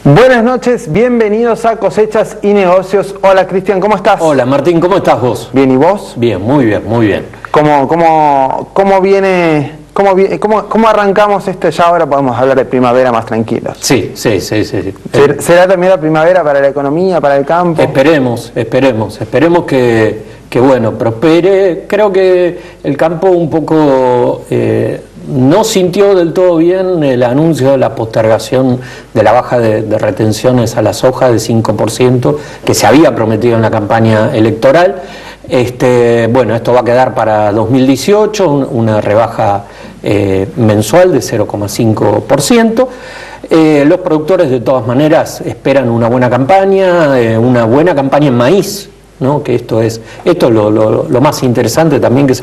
Buenas noches, bienvenidos a Cosechas y Negocios. Hola Cristian, ¿cómo estás? Hola Martín, ¿cómo estás vos? Bien, ¿y vos? Bien, muy bien, muy bien. ¿Cómo arrancamos esto? Ya ahora podemos hablar de primavera más tranquilos. Sí. ¿Será también la primavera para la economía, para el campo? Esperemos que bueno, prospere. Creo que el campo un poco no sintió del todo bien el anuncio de la postergación de la baja de retenciones a la soja de 5% que se había prometido en la campaña electoral. Bueno, esto va a quedar para 2018, una rebaja mensual de 0,5%. Los productores de todas maneras esperan una buena campaña en maíz, ¿no? Que esto es lo más interesante también, que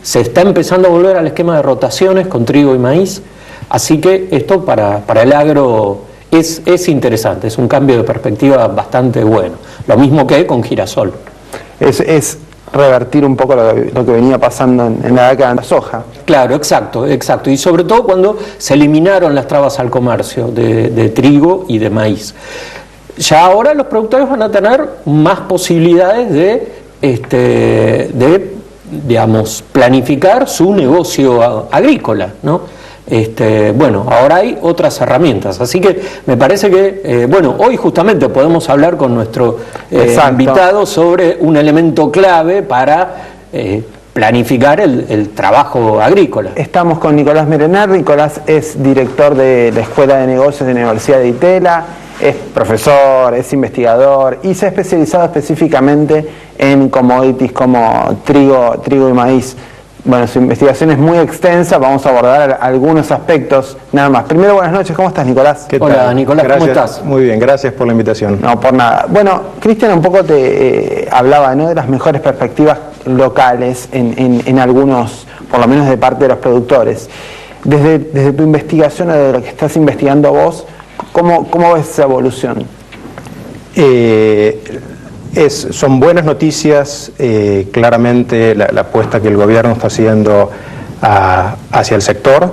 se está empezando a volver al esquema de rotaciones con trigo y maíz, así que esto para el agro es interesante, es un cambio de perspectiva bastante bueno, lo mismo que con girasol. Es revertir un poco lo que venía pasando en la década de la soja. Claro, exacto, y sobre todo cuando se eliminaron las trabas al comercio de trigo y de maíz. Ya ahora los productores van a tener más posibilidades de digamos, planificar su negocio agrícola, ¿no? Bueno, ahora hay otras herramientas, así que me parece que, bueno, hoy justamente podemos hablar con nuestro invitado sobre un elemento clave para planificar el trabajo agrícola. Estamos con Nicolás Merener. Nicolás es director de la Escuela de Negocios de la Universidad de Itela, es profesor, es investigador y se ha especializado específicamente en commodities como trigo y maíz. Bueno, su investigación es muy extensa, vamos a abordar algunos aspectos nada más. Primero, buenas noches, ¿cómo estás, Nicolás? ¿Qué tal? Hola, Nicolás, gracias. ¿Cómo estás? Muy bien, gracias por la invitación. No, por nada. Bueno, Cristian un poco te hablaba, ¿no?, de las mejores perspectivas locales en algunos, por lo menos de parte de los productores. Desde tu investigación o de lo que estás investigando vos, ¿cómo ves esa evolución? Son buenas noticias, claramente la apuesta que el gobierno está haciendo hacia el sector,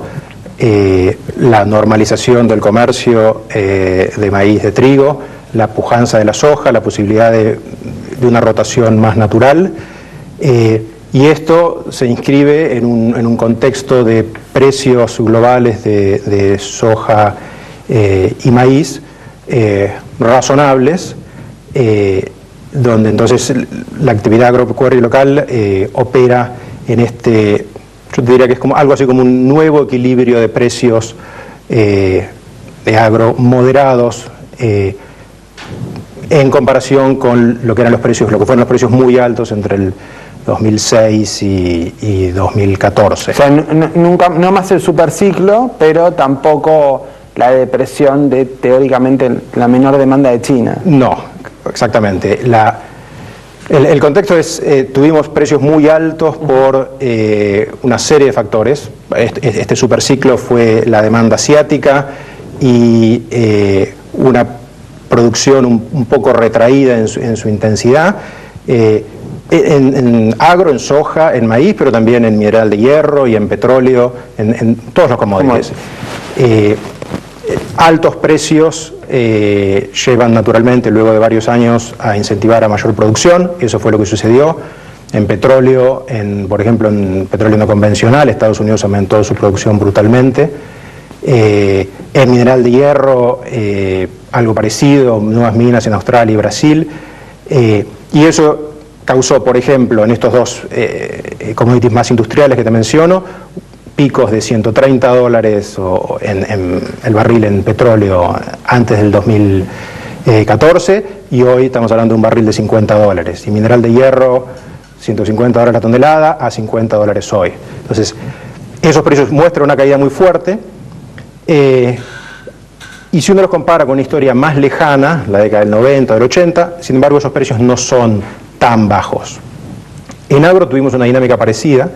la normalización del comercio de maíz, de trigo, la pujanza de la soja, la posibilidad de una rotación más natural, y esto se inscribe en un contexto de precios globales de soja y maíz razonables, donde entonces la actividad agropecuaria local opera en yo te diría que es como algo así como un nuevo equilibrio de precios de agro moderados en comparación con lo que fueron los precios muy altos entre el 2006 y 2014. O sea, no más el superciclo, pero tampoco la depresión de, teóricamente, la menor demanda de China. No, exactamente. El contexto es, tuvimos precios muy altos por una serie de factores. Este superciclo fue la demanda asiática y una producción un poco retraída en su intensidad. En agro, en soja, en maíz, pero también en mineral de hierro y en petróleo, en todos los commodities. Altos precios llevan naturalmente, luego de varios años, a incentivar a mayor producción. Eso fue lo que sucedió. En petróleo, por ejemplo, en petróleo no convencional, Estados Unidos aumentó su producción brutalmente. En mineral de hierro, algo parecido, nuevas minas en Australia y Brasil. Y eso causó, por ejemplo, en estos dos commodities más industriales que te menciono, picos de $130 en el barril en petróleo antes del 2014, y hoy estamos hablando de un barril de $50. Y mineral de hierro, $150 la tonelada, a $50 hoy. Entonces, esos precios muestran una caída muy fuerte. Y si uno los compara con una historia más lejana, la década del 90, del 80, sin embargo, esos precios no son tan bajos. En agro tuvimos una dinámica parecida,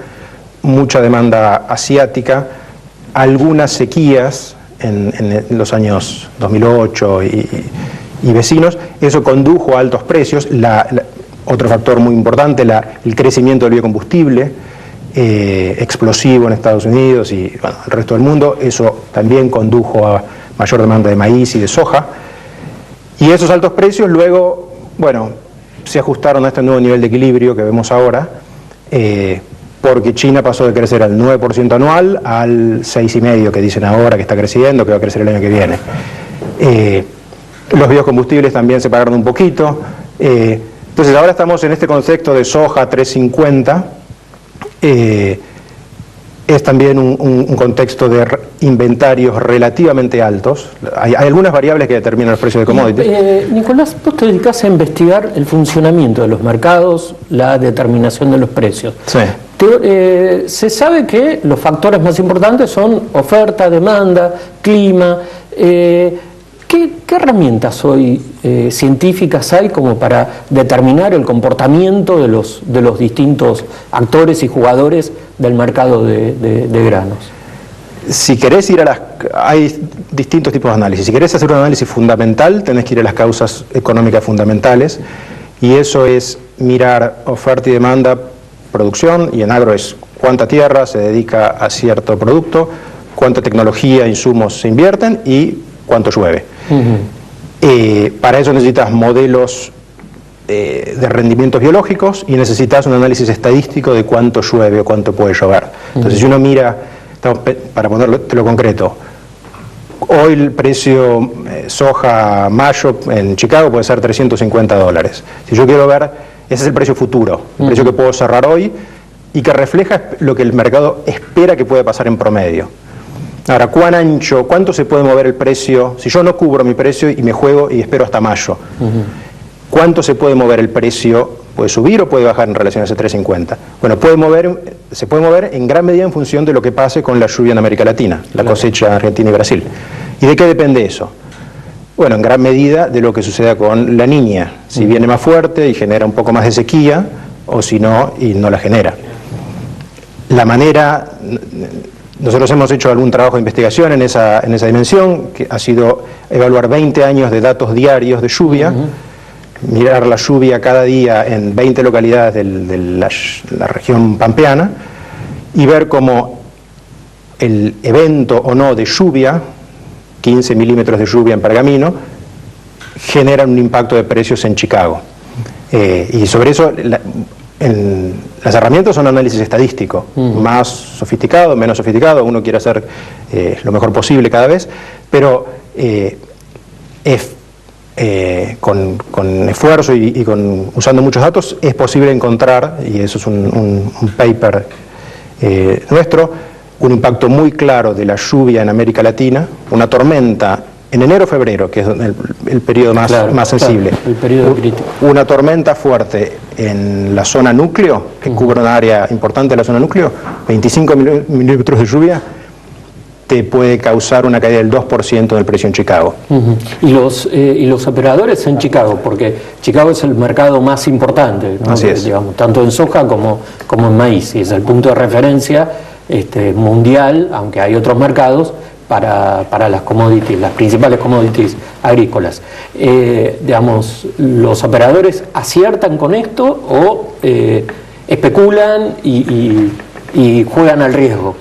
mucha demanda asiática, algunas sequías en los años 2008 y vecinos. Eso condujo a altos precios. Otro factor muy importante, el crecimiento del biocombustible, explosivo en Estados Unidos y bueno, el resto del mundo. Eso también condujo a mayor demanda de maíz y de soja. Y esos altos precios luego, bueno, se ajustaron a este nuevo nivel de equilibrio que vemos ahora, porque China pasó de crecer al 9% anual al 6,5% que dicen ahora que está creciendo, que va a crecer el año que viene. Los biocombustibles también se pagaron un poquito. Entonces ahora estamos en este concepto de soja 350. Es también un contexto de inventarios relativamente altos. Hay algunas variables que determinan los precios de commodities. Nicolás, vos te dedicás a investigar el funcionamiento de los mercados, la determinación de los precios. Sí. Se sabe que los factores más importantes son oferta, demanda, clima. ¿Qué herramientas hoy científicas hay como para determinar el comportamiento de los distintos actores y jugadores del mercado de granos? Si querés ir hay distintos tipos de análisis. Si querés hacer un análisis fundamental, tenés que ir a las causas económicas fundamentales, y eso es mirar oferta y demanda, producción, y en agro es cuánta tierra se dedica a cierto producto, cuánta tecnología, insumos se invierten y cuánto llueve. Para eso necesitas modelos de rendimientos biológicos y necesitas un análisis estadístico de cuánto llueve o cuánto puede llover. Entonces, si uno mira, para ponértelo concreto, hoy el precio soja mayo en Chicago puede ser $350. Si yo quiero ver, ese es el precio futuro, el precio que puedo cerrar hoy y que refleja lo que el mercado espera que puede pasar en promedio. Ahora, ¿cuán ancho, cuánto se puede mover el precio? Si yo no cubro mi precio y me juego y espero hasta mayo, ¿cuánto se puede mover el precio? ¿Puede subir o puede bajar en relación a ese 350? Bueno, se puede mover en gran medida en función de lo que pase con la lluvia en América Latina, la cosecha en Argentina y Brasil. ¿Y de qué depende eso? Bueno, en gran medida de lo que suceda con la Niña, si viene más fuerte y genera un poco más de sequía, o si no, y no la genera. La manera... Nosotros hemos hecho algún trabajo de investigación en esa dimensión, que ha sido evaluar 20 años de datos diarios de lluvia, mirar la lluvia cada día en 20 localidades de la región pampeana y ver cómo el evento o no de lluvia, 15 milímetros de lluvia en Pergamino, genera un impacto de precios en Chicago. Y sobre eso... las herramientas son análisis estadístico, más sofisticado, menos sofisticado, uno quiere hacer lo mejor posible cada vez, pero con esfuerzo y usando muchos datos es posible encontrar, y eso es un paper nuestro, un impacto muy claro de la lluvia en América Latina, una tormenta en enero-febrero, que es el periodo más sensible, el periodo crítico. Una tormenta fuerte en la zona núcleo, que cubre una área importante de la zona núcleo, 25 milímetros de lluvia, te puede causar una caída del 2% del precio en Chicago. Y los operadores en Chicago, porque Chicago es el mercado más importante, ¿no? Así es. Digamos, tanto en soja como en maíz, y es el punto de referencia mundial, aunque hay otros mercados, para las commodities, las principales commodities agrícolas. Digamos, ¿los operadores aciertan con esto o especulan y juegan al riesgo?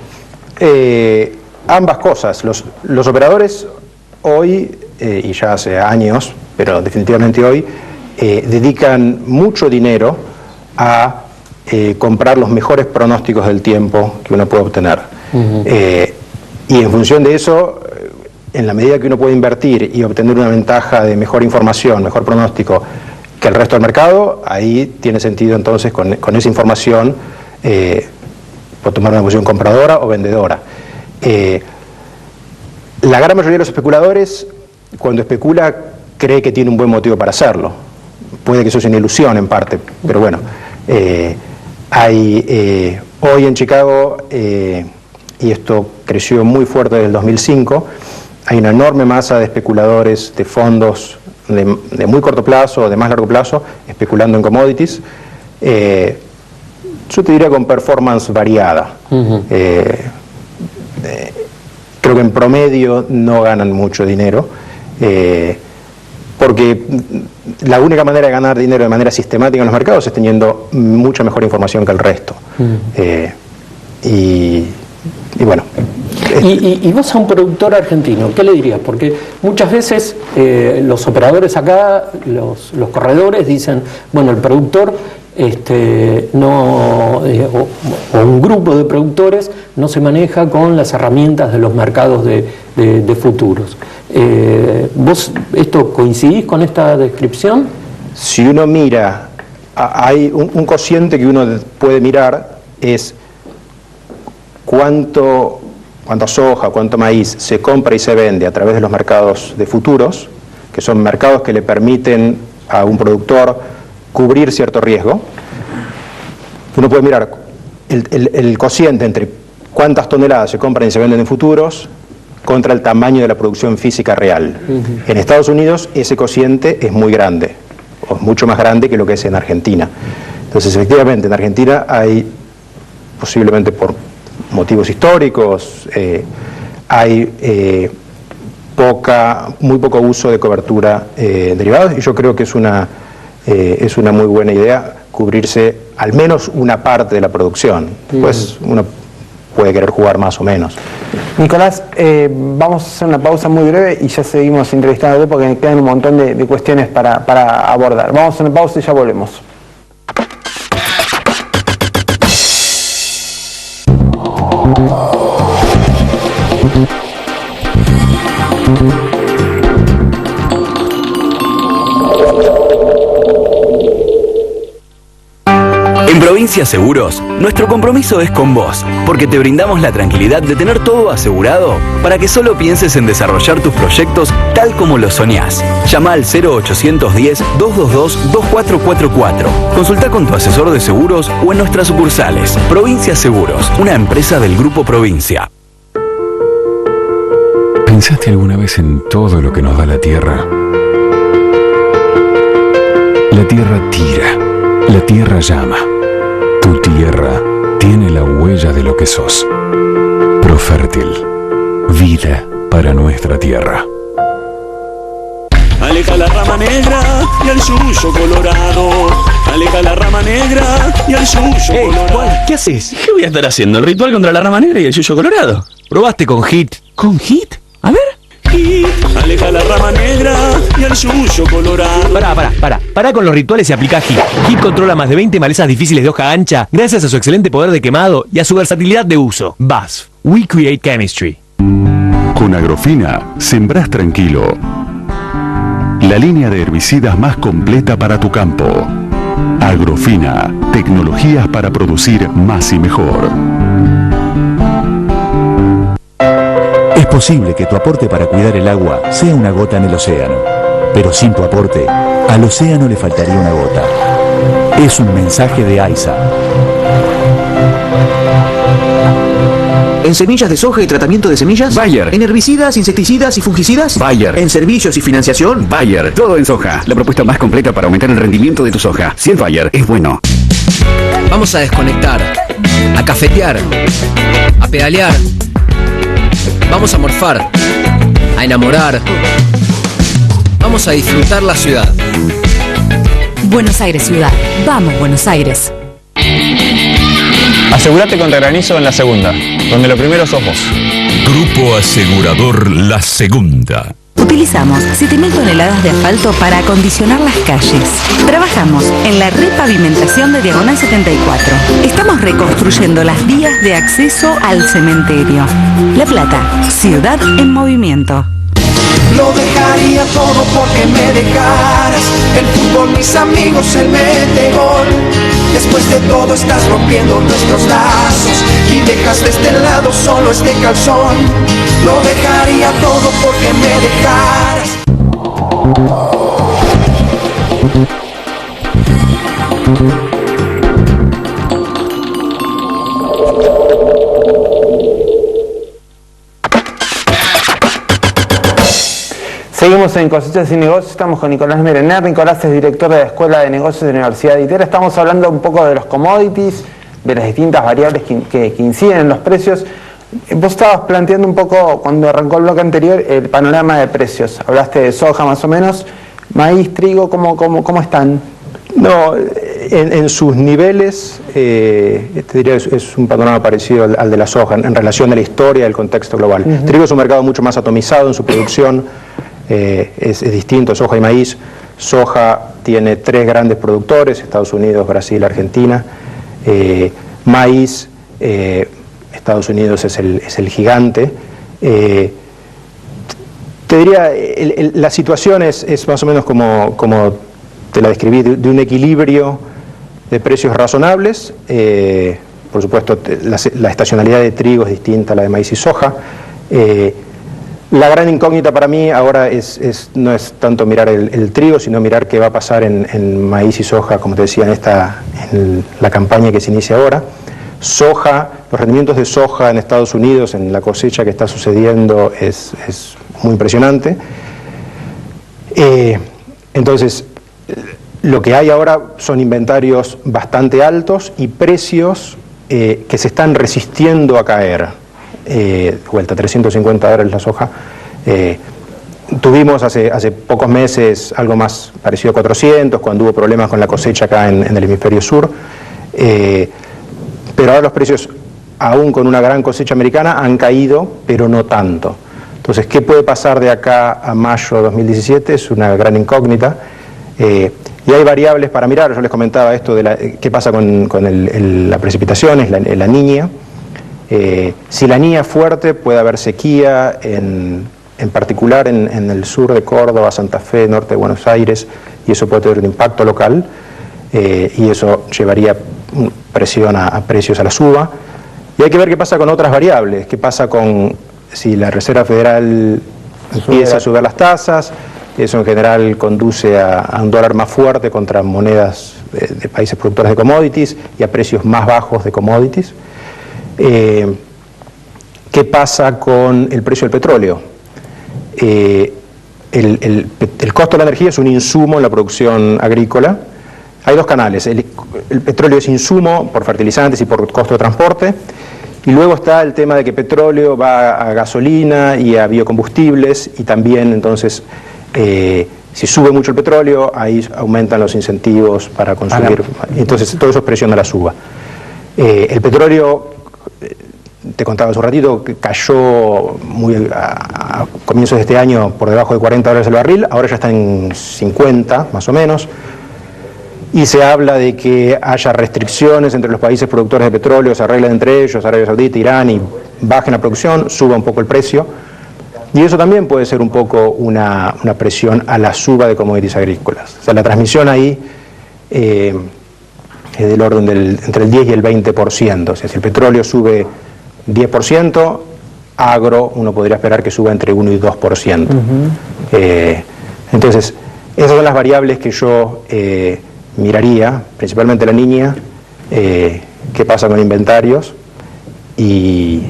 Ambas cosas. Los operadores hoy, y ya hace años, pero definitivamente hoy, dedican mucho dinero a comprar los mejores pronósticos del tiempo que uno puede obtener. Y en función de eso, en la medida que uno puede invertir y obtener una ventaja de mejor información, mejor pronóstico que el resto del mercado, ahí tiene sentido entonces con esa información por tomar una posición compradora o vendedora. La gran mayoría de los especuladores, cuando especula, cree que tiene un buen motivo para hacerlo. Puede que eso sea una ilusión en parte, pero bueno, hoy en Chicago... y esto creció muy fuerte desde el 2005, hay una enorme masa de especuladores, de fondos de muy corto plazo o de más largo plazo, especulando en commodities. Yo te diría con performance variada. Creo que en promedio no ganan mucho dinero, porque la única manera de ganar dinero de manera sistemática en los mercados es teniendo mucha mejor información que el resto. y bueno. Y vos a un productor argentino, ¿qué le dirías? Porque muchas veces los operadores acá, los corredores dicen, bueno, el productor o un grupo de productores no se maneja con las herramientas de los mercados de futuros. ¿Vos esto coincidís con esta descripción? Si uno mira, hay un cociente que uno puede mirar, es cuánta soja, cuánto maíz se compra y se vende a través de los mercados de futuros, que son mercados que le permiten a un productor cubrir cierto riesgo. Uno puede mirar el cociente entre cuántas toneladas se compran y se venden en futuros contra el tamaño de la producción física real. En Estados Unidos ese cociente es muy grande, o mucho más grande que lo que es en Argentina. Entonces, efectivamente, en Argentina hay, posiblemente por motivos históricos, hay muy poco uso de cobertura en derivados, y yo creo que es una muy buena idea cubrirse al menos una parte de la producción. Pues uno puede querer jugar más o menos. Nicolás, vamos a hacer una pausa muy breve y ya seguimos entrevistándote porque quedan un montón de cuestiones para abordar. Vamos a una pausa y ya volvemos. En Provincia Seguros, nuestro compromiso es con vos, porque te brindamos la tranquilidad de tener todo asegurado para que solo pienses en desarrollar tus proyectos tal como lo soñás. Llama al 0810-222-2444. Consulta con tu asesor de seguros o en nuestras sucursales. Provincia Seguros, una empresa del Grupo Provincia. ¿Pensaste alguna vez en todo lo que nos da la Tierra? La Tierra tira, la Tierra llama. Tu tierra tiene la huella de lo que sos. Profértil, vida para nuestra tierra. Aleja la rama negra y al suyo colorado. Aleja la rama negra y al suyo colorado. Juan, ¿qué haces? ¿Qué voy a estar haciendo? ¿El ritual contra la rama negra y el suyo colorado? Probaste con HIT. ¿Con HIT? A ver. HIT. Aleja la rama negra y al suyo colorado. Pará con los rituales y aplica HIT. HIT controla más de 20 malezas difíciles de hoja ancha gracias a su excelente poder de quemado y a su versatilidad de uso. BASF. We create chemistry. Con Agrofina, sembrás tranquilo. La línea de herbicidas más completa para tu campo. Agrofina, tecnologías para producir más y mejor. Es posible que tu aporte para cuidar el agua sea una gota en el océano, pero sin tu aporte, al océano le faltaría una gota. Es un mensaje de AISA. ¿En semillas de soja y tratamiento de semillas? Bayer. ¿En herbicidas, insecticidas y fungicidas? Bayer. ¿En servicios y financiación? Bayer. Todo en soja. La propuesta más completa para aumentar el rendimiento de tu soja. Si es Bayer, es bueno. Vamos a desconectar, a cafetear, a pedalear. Vamos a morfar, a enamorar. Vamos a disfrutar la ciudad. Buenos Aires Ciudad. Vamos, Buenos Aires. Asegúrate contra granizo en La Segunda, donde lo primero sos vos. Grupo Asegurador La Segunda. Utilizamos 7.000 toneladas de asfalto para acondicionar las calles. Trabajamos en la repavimentación de Diagonal 74. Estamos reconstruyendo las vías de acceso al cementerio. La Plata, ciudad en movimiento. Lo dejaría todo porque me dejaras. El fútbol, mis amigos, el mete gol. Después de todo estás rompiendo nuestros lazos y dejas de este lado solo este calzón. Lo dejaría todo porque me dejaras. Seguimos en Cosechas y Negocios, estamos con Nicolás Merener. Nicolás es director de la Escuela de Negocios de la Universidad de Itela. Estamos hablando un poco de los commodities, de las distintas variables que inciden en los precios. Vos estabas planteando un poco, cuando arrancó el bloque anterior, el panorama de precios. Hablaste de soja más o menos, maíz, trigo, ¿cómo están? No, En sus niveles, te diría, es un panorama parecido al de la soja en relación a la historia del contexto global. El trigo es un mercado mucho más atomizado en su producción, es distinto, soja y maíz. Soja tiene 3 grandes productores, Estados Unidos, Brasil, Argentina. Maíz, Estados Unidos es el gigante. Te diría, la situación es más o menos como te la describí, de un equilibrio de precios razonables. Por supuesto, la estacionalidad de trigo es distinta a la de maíz y soja. La gran incógnita para mí ahora no es tanto mirar el trigo, sino mirar qué va a pasar en maíz y soja, como te decía, en la campaña que se inicia ahora. Soja, los rendimientos de soja en Estados Unidos, en la cosecha que está sucediendo, es muy impresionante. Entonces, lo que hay ahora son inventarios bastante altos y precios que se están resistiendo a caer. Vuelta a $350 la soja. Tuvimos hace pocos meses algo más parecido a 400 cuando hubo problemas con la cosecha acá en el hemisferio sur, pero ahora los precios, aún con una gran cosecha americana, han caído, pero no tanto. Entonces, ¿qué puede pasar de acá a mayo de 2017? Es una gran incógnita. Y hay variables para mirar. Yo les comentaba esto de qué pasa con la precipitación, es la niña. Si la niña es fuerte, puede haber sequía, en particular en el sur de Córdoba, Santa Fe, norte de Buenos Aires, y eso puede tener un impacto local, y eso llevaría presión a precios a la suba. Y hay que ver qué pasa con otras variables, qué pasa con si la Reserva Federal empieza a subir las tasas. Eso en general conduce a un dólar más fuerte contra monedas de países productores de commodities y a precios más bajos de commodities. ¿Qué pasa con el precio del petróleo? El costo de la energía es un insumo en la producción agrícola. Hay 2 canales. El petróleo es insumo por fertilizantes y por costo de transporte. Y luego está el tema de que petróleo va a gasolina y a biocombustibles, y también entonces si sube mucho el petróleo, ahí aumentan los incentivos para consumir. Entonces todo eso presiona la suba. El petróleo, te contaba hace un ratito, que cayó a comienzos de este año por debajo de $40 el barril, ahora ya está en 50 más o menos, y se habla de que haya restricciones entre los países productores de petróleo, se arreglen entre ellos, Arabia Saudita, Irán, y bajen la producción, suba un poco el precio, y eso también puede ser un poco una presión a la suba de commodities agrícolas. O sea, la transmisión ahí es del orden entre el 10 y el 20%. O sea, si el petróleo sube 10%, agro uno podría esperar que suba entre 1 y 2%. Entonces, esas son las variables que yo miraría, principalmente la niña, qué pasa con inventarios y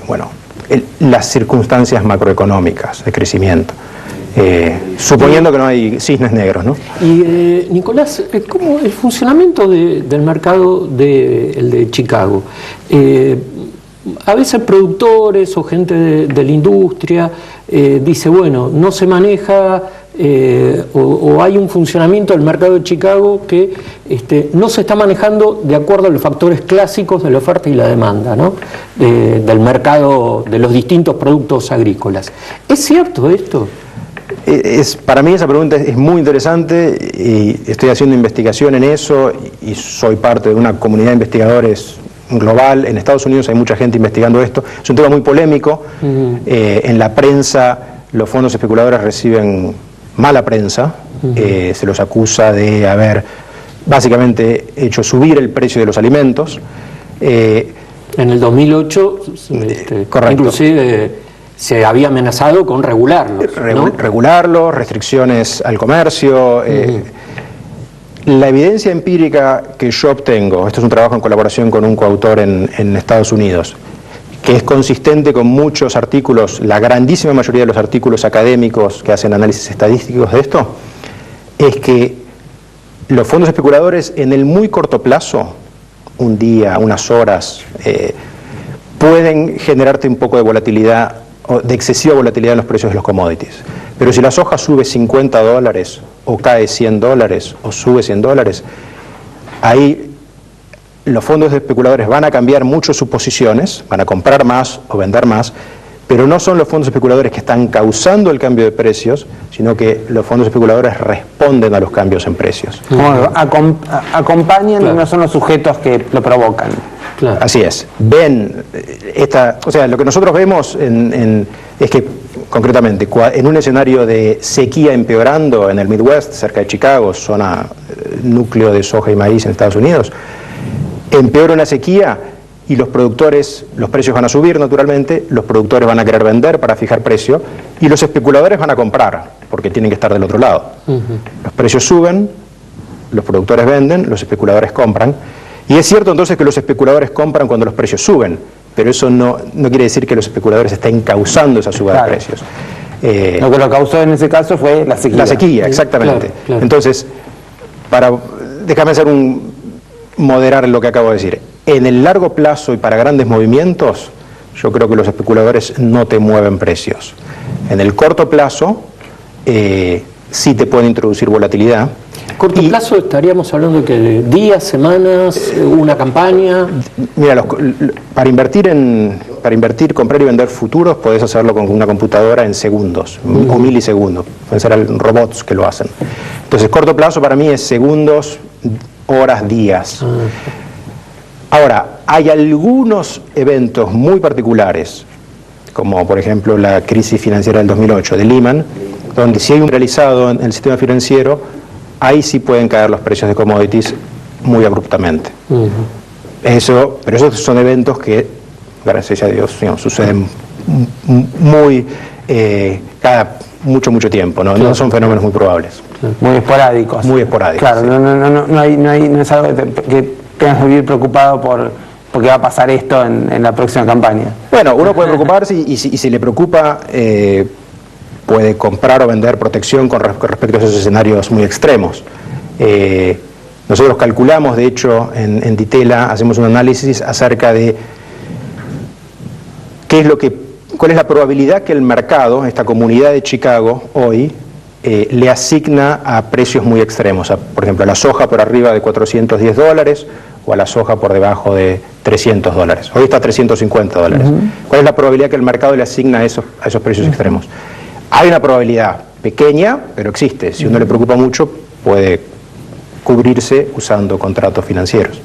bueno, las circunstancias macroeconómicas de crecimiento. Suponiendo que no hay cisnes negros, ¿no? Y Nicolás, ¿cómo el funcionamiento del mercado de Chicago? A veces productores o gente de la industria dice, bueno, no se maneja o hay un funcionamiento del mercado de Chicago que no se está manejando de acuerdo a los factores clásicos de la oferta y la demanda, ¿no? Del mercado de los distintos productos agrícolas. ¿Es cierto esto? Para mí esa pregunta es muy interesante y estoy haciendo investigación en eso y soy parte de una comunidad de investigadores global. En Estados Unidos hay mucha gente investigando esto. Es un tema muy polémico. En la prensa los fondos especuladores reciben mala prensa. Se los acusa de haber básicamente hecho subir el precio de los alimentos. En el 2008, inclusive se había amenazado con regularlos, ¿no? Regularlos, restricciones al comercio. La evidencia empírica que yo obtengo, esto es un trabajo en colaboración con un coautor en Estados Unidos, que es consistente con muchos artículos, la grandísima mayoría de los artículos académicos que hacen análisis estadísticos de esto, es que los fondos especuladores en el muy corto plazo, un día, unas horas, pueden generarte un poco de volatilidad, o de excesiva volatilidad en los precios de los commodities. Pero si la soja sube $50 o cae $100 o sube $100, ahí los fondos de especuladores van a cambiar mucho sus posiciones, van a comprar más o vender más, pero no son los fondos especuladores que están causando el cambio de precios, sino que los fondos especuladores responden a los cambios en precios. Acompañan, claro, y no son los sujetos que lo provocan. Claro. Así es. Ven o sea, lo que nosotros vemos es que, concretamente, en un escenario de sequía empeorando en el Midwest, cerca de Chicago, zona núcleo de soja y maíz en Estados Unidos, empeora una sequía y los precios van a subir naturalmente, los productores van a querer vender para fijar precio y los especuladores van a comprar porque tienen que estar del otro lado. Los precios suben, los productores venden, los especuladores compran. Y es cierto entonces que los especuladores compran cuando los precios suben, pero eso no quiere decir que los especuladores estén causando esa suba, claro, de precios. Lo que lo causó en ese caso fue la sequía. La sequía, exactamente. Claro, claro. Entonces, déjame moderar lo que acabo de decir. En el largo plazo y para grandes movimientos, yo creo que los especuladores no te mueven precios. En el corto plazo, sí te pueden introducir volatilidad. ¿Corto plazo estaríamos hablando de que de días, semanas, una campaña? Mira, para invertir, comprar y vender futuros, podés hacerlo con una computadora en segundos, o milisegundos. Pueden ser robots que lo hacen. Entonces, corto plazo para mí es segundos, horas, días. Ahora, hay algunos eventos muy particulares, como por ejemplo la crisis financiera del 2008 de Lehman, donde si hay un realizado en el sistema financiero, ahí sí pueden caer los precios de commodities muy abruptamente. Pero esos son eventos que, gracias a Dios, suceden cada mucho tiempo, ¿no? Claro. No son fenómenos muy probables. Muy esporádicos. Muy esporádicos. Claro, sí. No es algo que tengas que vivir preocupado porque va a pasar esto en la próxima campaña. Bueno, uno puede preocuparse y si le preocupa, puede comprar o vender protección con respecto a esos escenarios muy extremos. Nosotros calculamos, de hecho, en Ditela hacemos un análisis acerca de cuál es la probabilidad que el mercado, esta comunidad de Chicago, hoy le asigna a precios muy extremos, por ejemplo, a la soja por arriba de $410 o a la soja por debajo de $300. Hoy está a $350. ¿Cuál es la probabilidad que el mercado le asigna a esos precios extremos? Hay una probabilidad pequeña, pero existe. Si uno le preocupa mucho, puede cubrirse usando contratos financieros.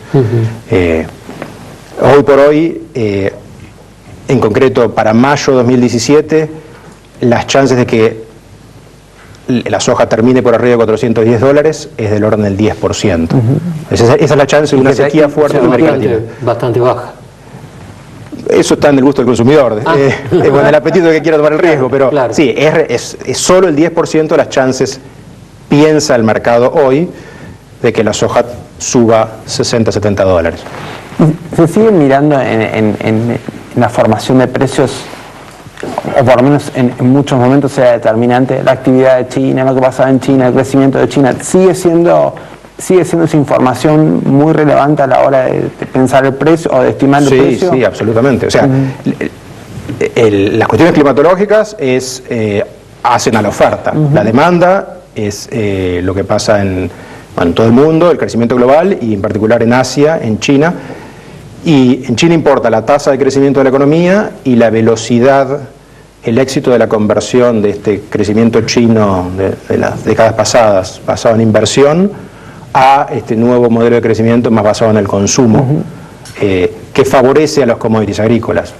Hoy por hoy, en concreto para mayo de 2017, las chances de que la soja termine por arriba de $410 es del orden del 10%. Esa es la chance de una sequía fuerte en América Latina. Bastante baja. Eso está en el gusto del consumidor, con el apetito de que quiera tomar el riesgo, pero claro, sí, es solo el 10% de las chances, piensa el mercado hoy, de que la soja suba $60-70. ¿Se sigue mirando en la formación de precios, o por lo menos en muchos momentos sea determinante, la actividad de China, lo que pasaba en China, el crecimiento de China? ¿Sigue siendo esa información muy relevante a la hora de pensar el precio o de estimar el precio? Sí, absolutamente. O sea, las cuestiones climatológicas hacen a la oferta. La demanda es lo que pasa en todo el mundo, el crecimiento global y en particular en Asia, en China. Y en China importa la tasa de crecimiento de la economía y la velocidad, el éxito de la conversión de este crecimiento chino de las décadas pasadas, basado en inversión, a este nuevo modelo de crecimiento más basado en el consumo, que favorece a los commodities agrícolas.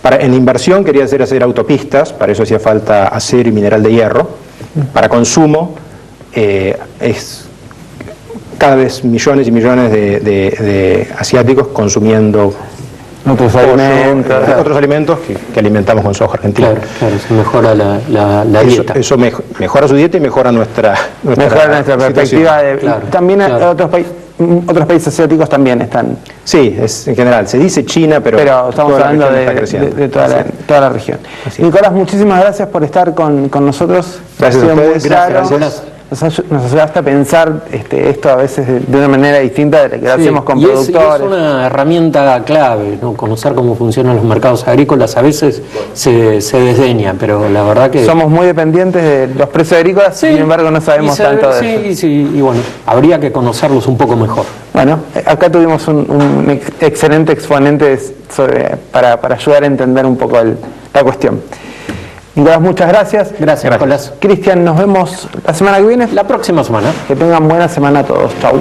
En inversión quería hacer autopistas, para eso hacía falta acero y mineral de hierro. Para consumo es cada vez millones y millones de asiáticos consumiendo otros alimentos que alimentamos con soja argentina. Claro, eso mejora la dieta. Eso mejora su dieta y mejora nuestra perspectiva. También otros países asiáticos también están. Sí, en general. Se dice China, pero estamos hablando de toda la región. Nicolás, muchísimas gracias por estar con nosotros. Gracias a ustedes. Gracias. nos ayudaste a pensar esto a veces de una manera distinta de la que lo hacemos con productores. Es una herramienta clave, ¿no? Conocer cómo funcionan los mercados agrícolas a veces se desdeña, pero la verdad que... Somos muy dependientes de los precios agrícolas, sin embargo no sabemos tanto de eso. Y bueno, habría que conocerlos un poco mejor. Bueno, acá tuvimos un excelente exponente para ayudar a entender un poco la cuestión. Nicolás, muchas gracias. Gracias, Nicolás. Cristian, nos vemos la semana que viene. La próxima semana. Que tengan buena semana a todos. Chau.